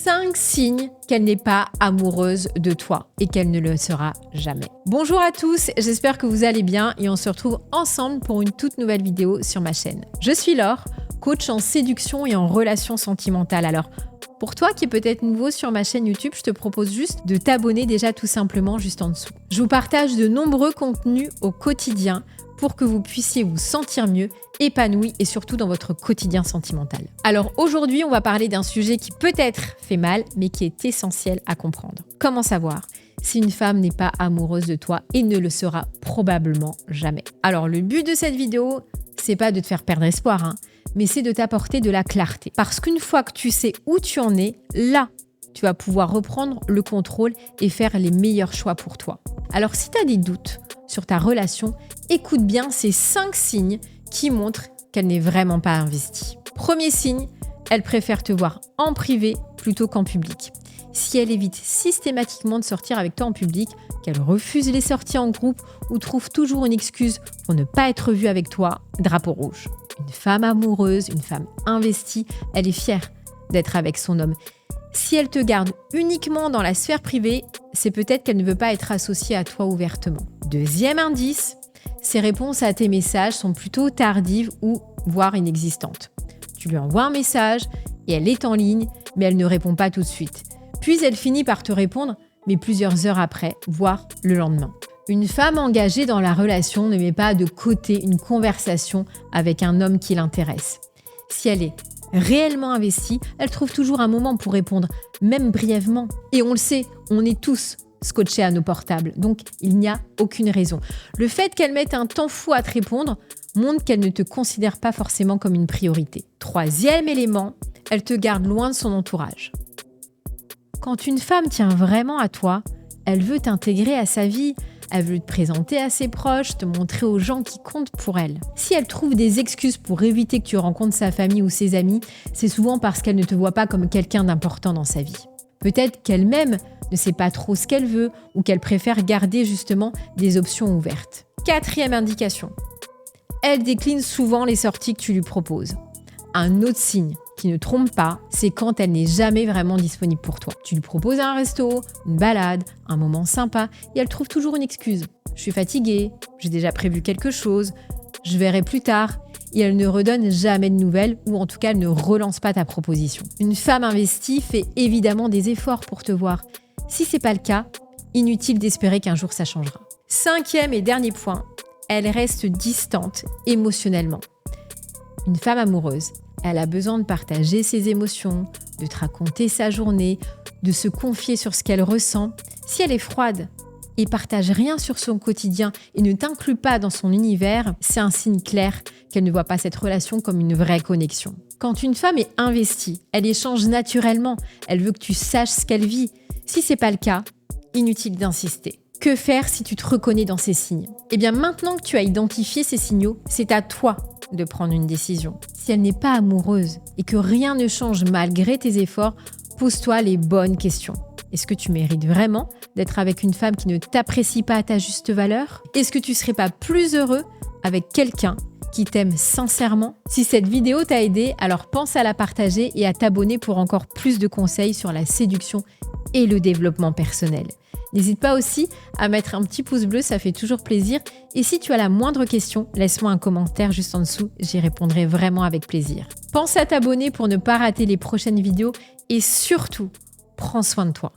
5 signes qu'elle n'est pas amoureuse de toi et qu'elle ne le sera jamais. Bonjour à tous, j'espère que vous allez bien et on se retrouve ensemble pour une toute nouvelle vidéo sur ma chaîne. Je suis Laure, coach en séduction et en relations sentimentales. Alors, pour toi qui est peut-être nouveau sur ma chaîne YouTube, je te propose juste de t'abonner déjà tout simplement juste en dessous. Je vous partage de nombreux contenus au quotidien pour que vous puissiez vous sentir mieux, épanoui et surtout dans votre quotidien sentimental. Alors aujourd'hui, on va parler d'un sujet qui peut-être fait mal, mais qui est essentiel à comprendre. Comment savoir si une femme n'est pas amoureuse de toi et ne le sera probablement jamais? Alors le but de cette vidéo, c'est pas de te faire perdre espoir, mais c'est de t'apporter de la clarté. Parce qu'une fois que tu sais où tu en es, là, tu vas pouvoir reprendre le contrôle et faire les meilleurs choix pour toi. Alors si tu as des doutes sur ta relation, écoute bien ces 5 signes qui montrent qu'elle n'est vraiment pas investie. Premier signe, elle préfère te voir en privé plutôt qu'en public. Si elle évite systématiquement de sortir avec toi en public, qu'elle refuse les sorties en groupe ou trouve toujours une excuse pour ne pas être vue avec toi, drapeau rouge. Une femme amoureuse, une femme investie, elle est fière d'être avec son homme. Si elle te garde uniquement dans la sphère privée, c'est peut-être qu'elle ne veut pas être associée à toi ouvertement. Deuxième indice, ses réponses à tes messages sont plutôt tardives ou voire inexistantes. Tu lui envoies un message et elle est en ligne, mais elle ne répond pas tout de suite. Puis elle finit par te répondre, mais plusieurs heures après, voire le lendemain. Une femme engagée dans la relation ne met pas de côté une conversation avec un homme qui l'intéresse. Si elle est réellement investie, elle trouve toujours un moment pour répondre, même brièvement. Et on le sait, on est tous scotchés à nos portables, donc il n'y a aucune raison. Le fait qu'elle mette un temps fou à te répondre montre qu'elle ne te considère pas forcément comme une priorité. Troisième élément, elle te garde loin de son entourage. Quand une femme tient vraiment à toi, elle veut t'intégrer à sa vie, elle veut te présenter à ses proches, te montrer aux gens qui comptent pour elle. Si elle trouve des excuses pour éviter que tu rencontres sa famille ou ses amis, c'est souvent parce qu'elle ne te voit pas comme quelqu'un d'important dans sa vie. Peut-être qu'elle-même ne sait pas trop ce qu'elle veut ou qu'elle préfère garder justement des options ouvertes. Quatrième indication, elle décline souvent les sorties que tu lui proposes. Un autre signe qui ne trompe pas, c'est quand elle n'est jamais vraiment disponible pour toi. Tu lui proposes un resto, une balade, un moment sympa et elle trouve toujours une excuse. Je suis fatiguée, j'ai déjà prévu quelque chose, je verrai plus tard. Et elle ne redonne jamais de nouvelles ou en tout cas elle ne relance pas ta proposition. Une femme investie fait évidemment des efforts pour te voir. Si c'est pas le cas, inutile d'espérer qu'un jour ça changera. Cinquième et dernier point, elle reste distante émotionnellement. Une femme amoureuse, elle a besoin de partager ses émotions, de te raconter sa journée, de se confier sur ce qu'elle ressent. Si elle est froide et partage rien sur son quotidien et ne t'inclut pas dans son univers, c'est un signe clair qu'elle ne voit pas cette relation comme une vraie connexion. Quand une femme est investie, elle échange naturellement, elle veut que tu saches ce qu'elle vit. Si c'est pas le cas, inutile d'insister. Que faire si tu te reconnais dans ces signes? Eh bien maintenant que tu as identifié ces signaux, c'est à toi de prendre une décision. Si elle n'est pas amoureuse et que rien ne change malgré tes efforts, pose-toi les bonnes questions. Est-ce que tu mérites vraiment d'être avec une femme qui ne t'apprécie pas à ta juste valeur? Est-ce que tu ne serais pas plus heureux avec quelqu'un qui t'aime sincèrement? Si cette vidéo t'a aidé, alors pense à la partager et à t'abonner pour encore plus de conseils sur la séduction et le développement personnel. N'hésite pas aussi à mettre un petit pouce bleu, ça fait toujours plaisir. Et si tu as la moindre question, laisse-moi un commentaire juste en dessous, j'y répondrai vraiment avec plaisir. Pense à t'abonner pour ne pas rater les prochaines vidéos et surtout, prends soin de toi.